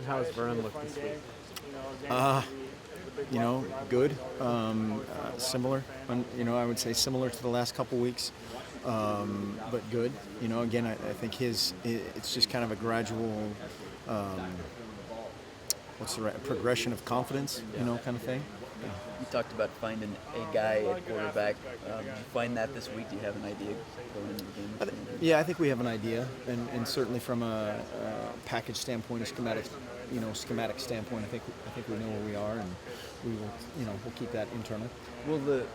And how has Vernon looked this week? Uh, Good. Similar. I would say similar to the last couple weeks, but good. Again, I think it's just kind of a gradual, um, what's the right progression of confidence, kind of thing. You talked about finding a guy at quarterback. Did you find that this week? Do you have an idea going into the game? Yeah, I think we have an idea, and certainly from a package standpoint, a schematic standpoint, I think we know where we are, and we will, we'll keep that internal. Will the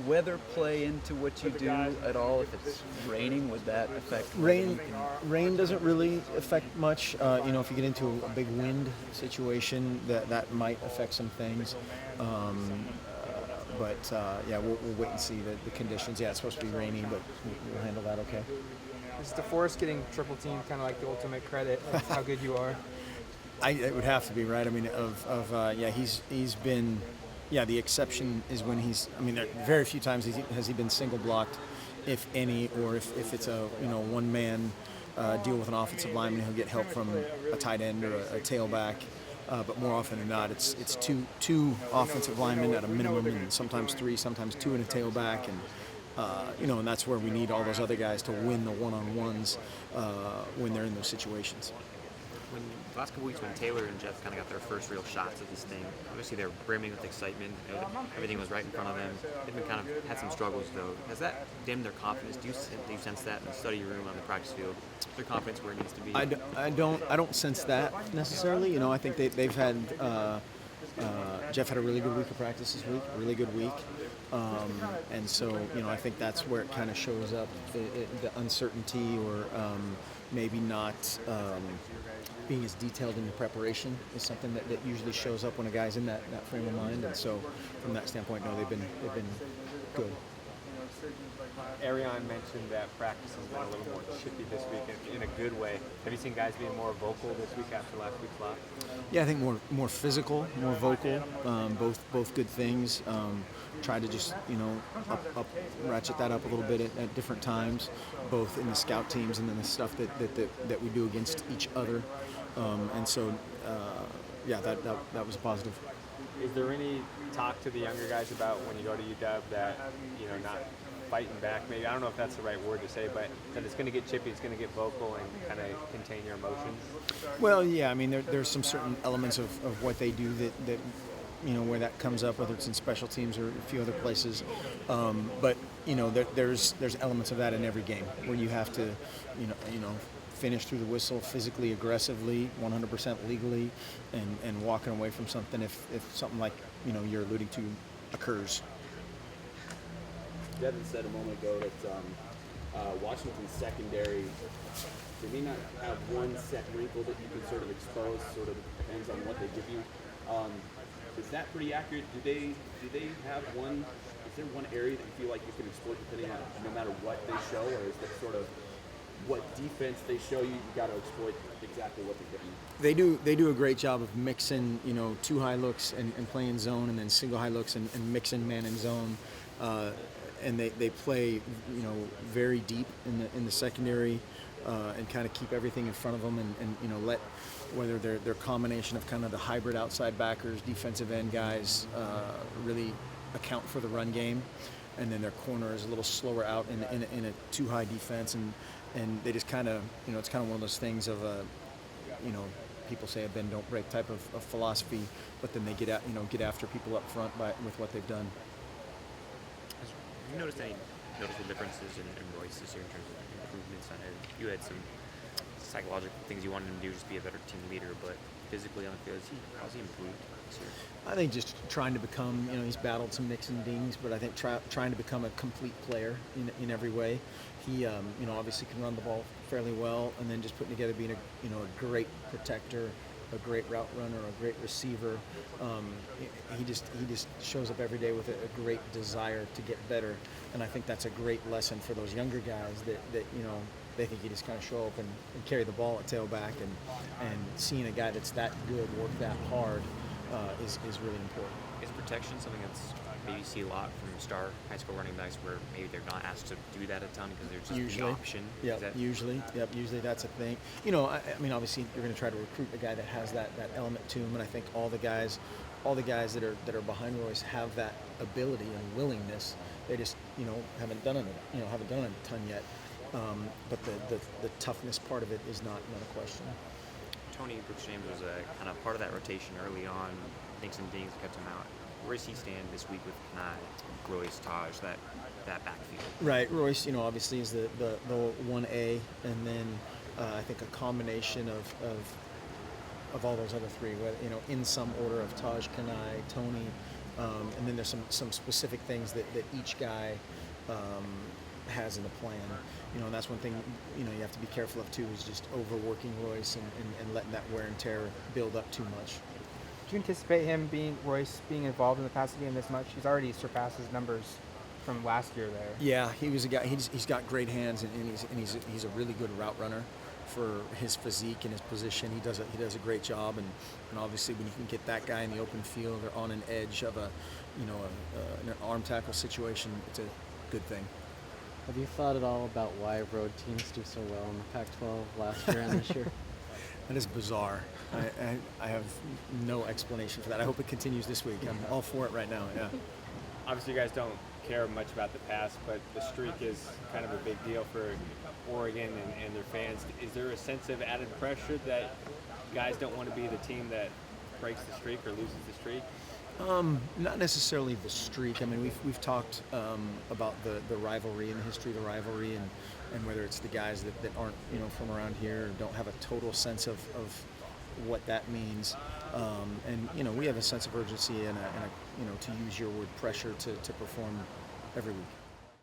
weather play into what you do at all? If it's raining, would that affect? Rain doesn't really affect much. If you get into a big wind situation, that might affect some things. We'll wait and see the conditions. Yeah, it's supposed to be rainy, but we'll handle that okay. Is DeForest getting triple teamed kind of like the ultimate credit of how good you are? It would have to be, right? I mean, he's been. Yeah, the exception is when there are very few times has he been single blocked, if any, or if it's a one man deal with an offensive lineman, he'll get help from a tight end or a tailback. But more often than not, it's two offensive linemen at a minimum, and sometimes three, sometimes two and a tailback, and that's where we need all those other guys to win the one-on-ones when they're in those situations. When the last couple weeks, when Taylor and Jeff kind of got their first real shots at this thing, obviously they were brimming with excitement. Everything was right in front of them. They've been kind of had some struggles though. Has that dimmed their confidence? Do you sense that in the study room, on the practice field? Is their confidence where it needs to be? I don't sense that necessarily. I think they've had. Jeff had a really good week of practice this week, really good week. And so, I think that's where it kind of shows up, the uncertainty or maybe not being as detailed in the preparation is something that usually shows up when a guy's in that frame of mind. And so from that standpoint, no, they've been good. Arion mentioned that practice has been a little more chippy this week in a good way. Have you seen guys being more vocal this week after last week's loss? Yeah, I think more physical, more vocal, both good things. Try to just ratchet that up a little bit at different times, both in the scout teams and then the stuff that we do against each other. That was positive. Is there any talk to the younger guys about when you go to UW that not fighting back? Maybe I don't know if that's the right word to say, but that it's going to get chippy, it's going to get vocal, and kind of contain your emotions. Well, yeah, I mean there's some certain elements of what they do that where that comes up, whether it's in special teams or a few other places. But there's elements of that in every game where you have to finish through the whistle physically, aggressively, 100% legally, and walking away from something if something like you're alluding to occurs. Devin said a moment ago that Washington's secondary, they may not have one set wrinkle that you can sort of expose, sort of depends on what they give you. Is that pretty accurate? Do they have one? Is there one area that you feel like you can exploit depending on no matter what they show, or is that sort of what defense they show you? You got to exploit exactly what they're giving you. They do a great job of mixing two high looks and playing zone, and then single high looks and mixing man and zone. And they play very deep in the secondary and kind of keep everything in front of them and let whether they're combination of kind of the hybrid outside backers, defensive end guys really account for the run game, and then their corner is a little slower out in a too high defense, and they just kind of it's kind of one of those things of people say a bend don't break type of philosophy, but then they get after people up front with what they've done. Have you noticed any noticeable differences in Royce this year in terms of improvements? I know you had some psychological things you wanted him to do, just be a better team leader, but physically on the field, how's he improved this year? I think just trying to become, he's battled some nicks and dings, but I think trying to become a complete player in every way. He, obviously can run the ball fairly well, and then just putting together being a great protector, a great route runner, a great receiver. He just shows up every day with a great desire to get better, and I think that's a great lesson for those younger guys that they think you just kind of show up and carry the ball at tailback, and seeing a guy that's that good work that hard is really important. Is protection something that's maybe see a lot from star high school running backs where maybe they're not asked to do that a ton because they're just Usually. the option? Yeah, Is that- usually that's a thing. You know, I mean, obviously you're going to try to recruit a guy that has that element to him, and I think all the guys that are behind Royce have that ability and willingness. They just, you know, haven't done it a ton yet. But the toughness part of it is not a question. Tony Brooks James was a kind of part of that rotation early on. Thinks and dings kept him out. Where does he stand this week with Kanai, Royce, Taj, that backfield? Right, Royce, you know, obviously is the 1A, and then I think a combination of all those other three, you know, in some order of Taj, Kanai, Tony, and then there's some specific things that each guy has in the plan. You know, and that's one thing, you know, you have to be careful of too, is just overworking Royce and letting that wear and tear build up too much. Do you anticipate Royce being involved in the passing game this much? He's already surpassed his numbers from last year there. Yeah, he was a guy. He's got great hands, and he's a really good route runner for his physique and his position. He does a great job, and obviously when you can get that guy in the open field or on an edge of an arm tackle situation, it's a good thing. Have you thought at all about why road teams do so well in the Pac-12 last year and this year? That is bizarre. I have no explanation for that. I hope it continues this week. I'm all for it right now. Yeah. Obviously, you guys don't care much about the past, but the streak is kind of a big deal for Oregon and their fans. Is there a sense of added pressure that guys don't want to be the team that breaks the streak or loses the streak? Not necessarily the streak. I mean, we've talked about the rivalry and the history of the rivalry, and whether it's the guys that aren't, you know, from around here or don't have a total sense of what that means. And you know, we have a sense of urgency and a you know, to use your word, pressure to perform every week.